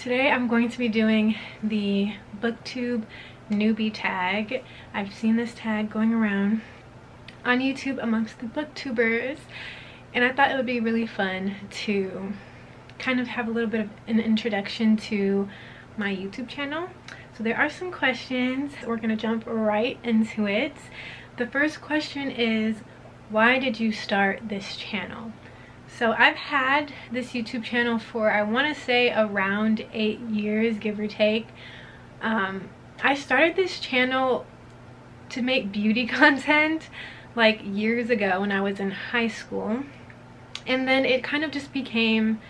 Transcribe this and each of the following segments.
Today I'm going to be doing the Booktube Newbie tag. I've seen this tag going around on YouTube amongst the Booktubers, and I thought it would be really fun to kind of have a little bit of an introduction to my YouTube channel. So there are some questions. We're going to jump right into it. The first question is, why did you start this channel? So I've had this YouTube channel for, I want to say, around 8 years, give or take. I started this channel to make beauty content like years ago when I was in high school. And then it kind of just became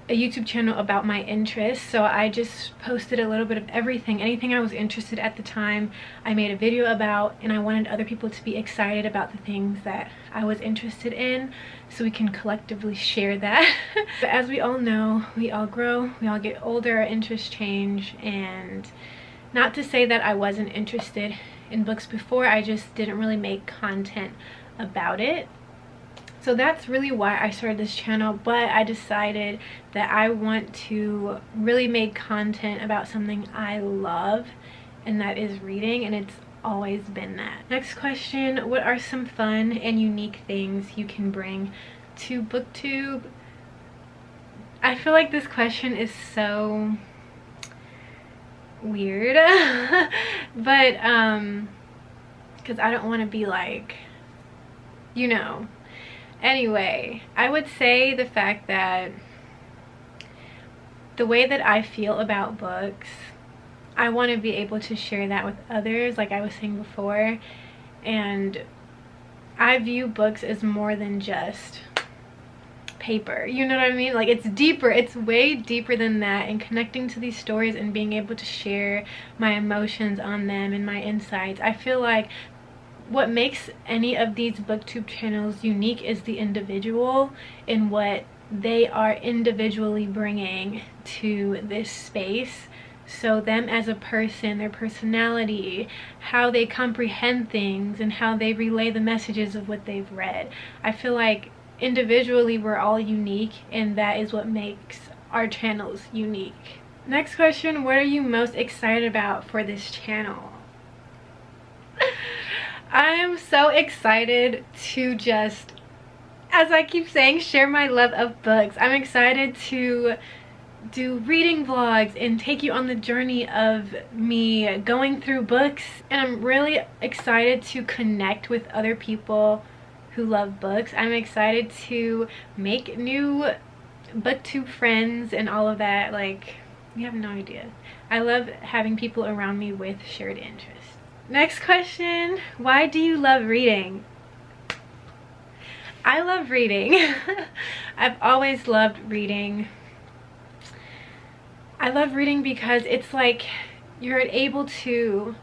a YouTube channel about my interests. So I just posted a little bit of everything, anything I was interested at the time I made a video about, and I wanted other people to be excited about the things that I was interested in so we can collectively share that. But as we all know, we all grow, we all get older, our interests change, and not to say that I wasn't interested in books before, I just didn't really make content about it. So that's really why I started this channel, but I decided that I want to really make content about something I love, and that is reading, and it's always been that. Next question, what are some fun and unique things you can bring to Booktube? I feel like this question is so weird, but because I don't want to be like, you know. Anyway, I would say the fact that the way that I feel about books, I want to be able to share that with others, like I was saying before. And I view books as more than just paper, you know what I mean? Like, it's deeper, it's way deeper than that, and connecting to these stories and being able to share my emotions on them and my insights. I feel like what makes any of these Booktube channels unique is the individual and what they are individually bringing to this space. So them as a person, their personality, how they comprehend things, and how they relay the messages of what they've read. I feel like individually we're all unique, and that is what makes our channels unique. Next question, what are you most excited about for this channel? I am so excited to just, as I keep saying, share my love of books. I'm excited to do reading vlogs and take you on the journey of me going through books. And I'm really excited to connect with other people who love books. I'm excited to make new Booktube friends and all of that. Like, you have no idea. I love having people around me with shared interests. Next question, why do you love reading? I love reading. I've always loved reading. I love reading because it's like you're able to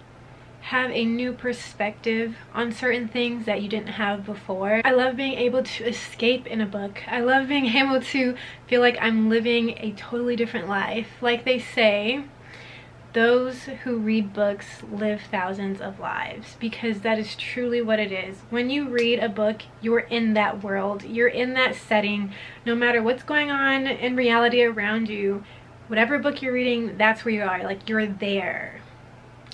have a new perspective on certain things that you didn't have before. I love being able to escape in a book. I love being able to feel like I'm living a totally different life. Like they say, those who read books live thousands of lives, because that is truly what it is. When you read a book, you're in that world, you're in that setting. No matter what's going on in reality around you, whatever book you're reading, that's where you are. Like, you're there.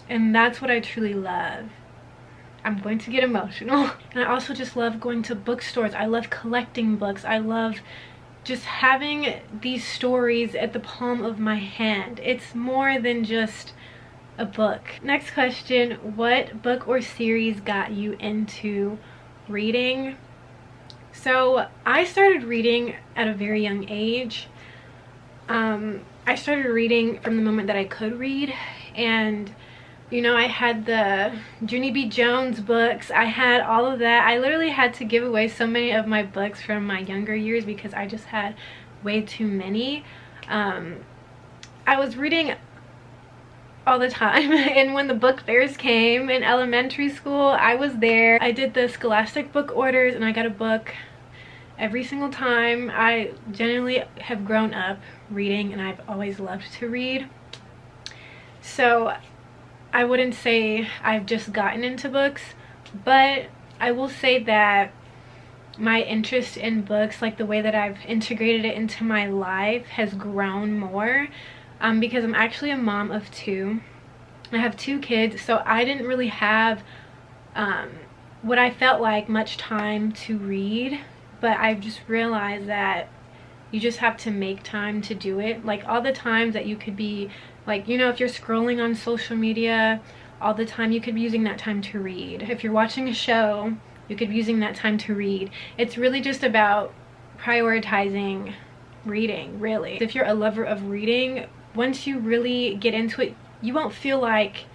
And that's what I truly love. I'm going to get emotional. And I also just love going to bookstores. I love collecting books. I love just having these stories at the palm of my hand. It's more than just a book. Next question, what book or series got you into reading? So I started reading at a very young age. I started reading from the moment that I could read, and you know, I had the Junie B. Jones books, I had all of that. I literally had to give away so many of my books from my younger years because I just had way too many. I was reading all the time, and when the book fairs came in elementary school, I was there. I did the Scholastic book orders, and I got a book every single time. I genuinely have grown up reading, and I've always loved to read. So I wouldn't say I've just gotten into books, but I will say that my interest in books, like the way that I've integrated it into my life, has grown more. because I'm actually a mom of two. I have two kids, so I didn't really have what I felt like much time to read, but I've just realized that you just have to make time to do it. Like all the times that you could be like, you know, if you're scrolling on social media all the time, you could be using that time to read. If you're watching a show, you could be using that time to read. It's really just about prioritizing reading, really. If you're a lover of reading, once you really get into it, you won't feel like,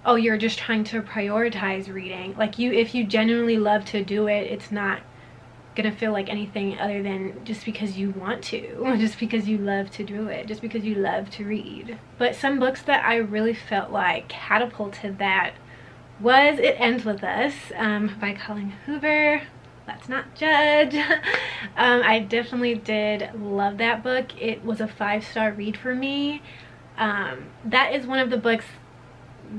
oh, you're just trying to prioritize reading. Like if you genuinely love to do it, it's not gonna feel like anything other than just because you want to, just because you love to do it, just because you love to read. But some books that I really felt like catapulted that was It Ends With Us by Colleen Hoover. Let's not judge. I definitely did love that book. It was a 5-star read for me. That is one of the books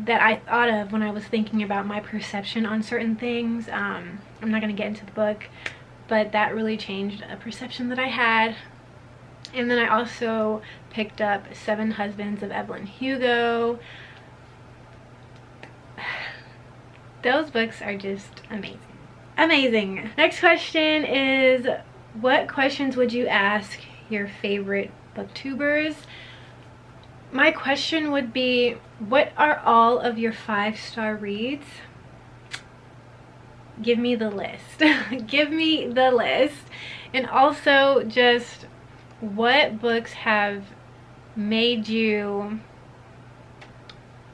that I thought of when I was thinking about my perception on certain things. I'm not gonna get into the book, but that really changed a perception that I had. And then I also picked up 7 Husbands of Evelyn Hugo. Those books are just amazing. Amazing. Next question is, what questions would you ask your favorite booktubers? My question would be, what are all of your 5-star reads? Give me the list. Give me the list. And also just what books have made you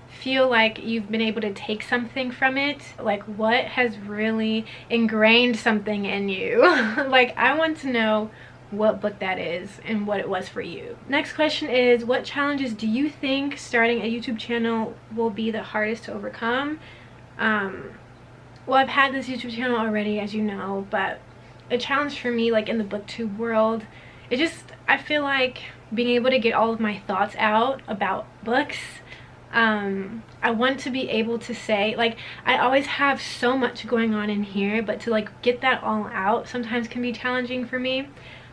feel like you've been able to take something from it. Like what has really ingrained something in you. Like I want to know what book that is and what it was for you. Next question is, what challenges do you think starting a YouTube channel will be the hardest to overcome? Well, I've had this YouTube channel already, as you know, but a challenge for me, like in the booktube world, I feel like being able to get all of my thoughts out about books. I want to be able to say, like, I always have so much going on in here, but to like get that all out sometimes can be challenging for me.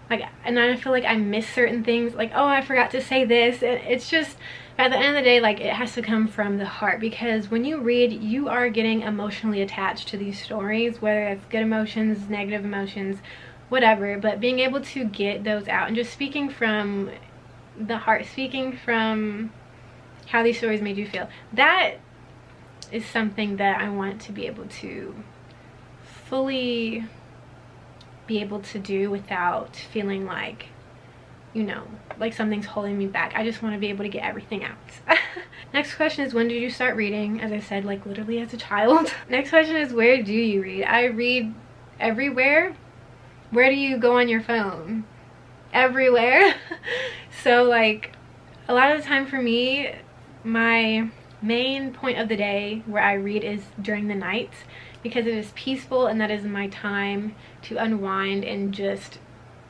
Like, and I feel like I miss certain things, like, oh, I forgot to say this. It's just, at the end of the day, like, it has to come from the heart, because when you read, you are getting emotionally attached to these stories, whether it's good emotions, negative emotions, whatever. But being able to get those out and just speaking from the heart, speaking from how these stories made you feel, that is something that I want to be able to fully be able to do without feeling like, you know, like something's holding me back. I just want to be able to get everything out. Next question is, when did you start reading? As I said, like literally as a child. Next question is, where do you read? I read everywhere. Where do you go on your phone? Everywhere. So like a lot of the time for me, my main point of the day where I read is during the night, because it is peaceful and that is my time to unwind and just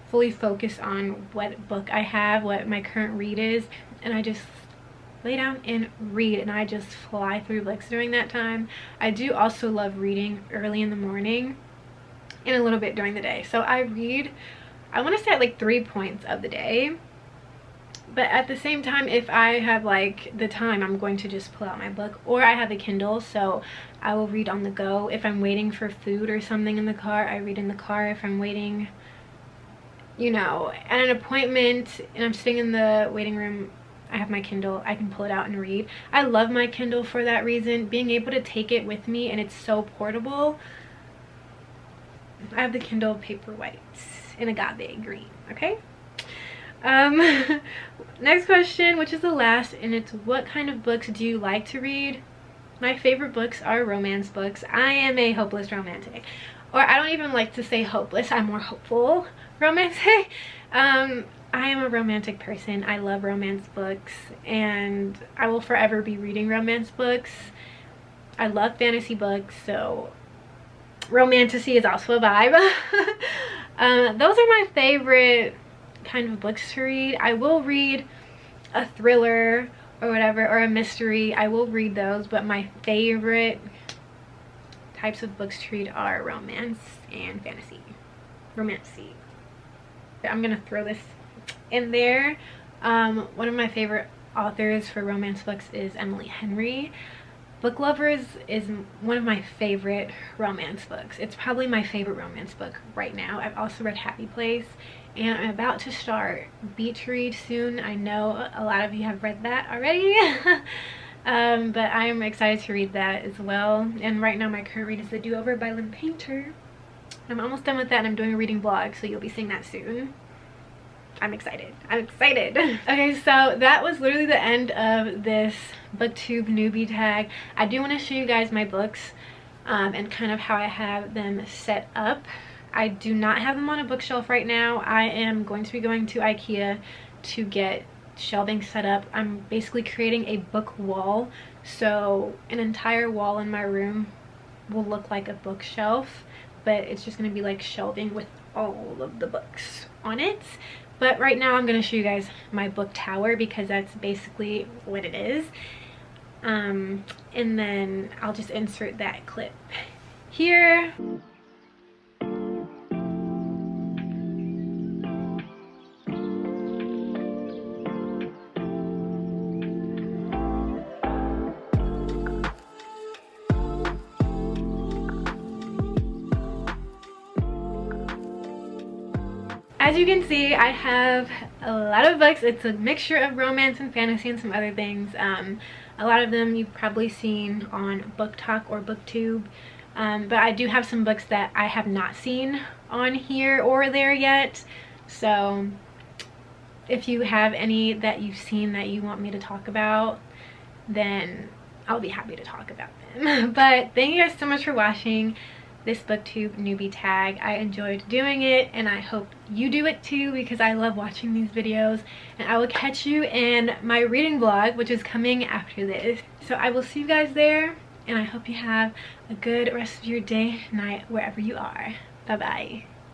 fully focus on what book I have, what my current read is, and I just lay down and read, and I just fly through books during that time. I do also love reading early in the morning and a little bit during the day. So I read, I want to say at like 3 points of the day. But at the same time, if I have like the time, I'm going to just pull out my book, or I have a Kindle, so I will read on the go. If I'm waiting for food or something in the car, I read in the car. If I'm waiting, you know, at an appointment and I'm sitting in the waiting room, I have my Kindle, I can pull it out and read. I love my Kindle for that reason, being able to take it with me, and it's so portable. I have the Kindle Paperwhite in agave green, okay? Next question, which is the last, and it's, what kind of books do you like to read? My favorite books are romance books. I am a hopeless romantic, or I don't even like to say hopeless, I'm more hopeful romantic. I am a romantic person. I love romance books, and I will forever be reading romance books. I love fantasy books, so romantasy is also a vibe. Those are my favorite kind of books to read. I will read a thriller or whatever, or a mystery. I will read those, but my favorite types of books to read are romance and fantasy. Romantasy. I'm gonna throw this in there. One of my favorite authors for romance books is Emily Henry. Book Lovers is one of my favorite romance books. It's probably my favorite romance book right now. I've also read Happy Place, and I'm about to start Beach Read soon. I know a lot of you have read that already. But I'm excited to read that as well. And right now my current read is The Do-Over by Lynn Painter. I'm almost done with that, and I'm doing a reading vlog, so you'll be seeing that soon. I'm excited. I'm excited. Okay, so that was literally the end of this Booktube Newbie tag. I do want to show you guys my books and kind of how I have them set up. I do not have them on a bookshelf right now. I am going to be going to IKEA to get shelving set up. I'm basically creating a book wall, so an entire wall in my room will look like a bookshelf, but it's just going to be like shelving with all of the books on it. But right now I'm going to show you guys my book tower, because that's basically what it is. And then I'll just insert that clip here. As you can see, I have a lot of books. It's a mixture of romance and fantasy and some other things. A lot of them you've probably seen on BookTok or Booktube. But I do have some books that I have not seen on here or there yet. So if you have any that you've seen that you want me to talk about, then I'll be happy to talk about them. But thank you guys so much for watching this Booktube Newbie tag. I enjoyed doing it, and I hope you do it too, because I love watching these videos. And I will catch you in my reading vlog, which is coming after this. So I will see you guys there, and I hope you have a good rest of your day, night, wherever you are. Bye bye.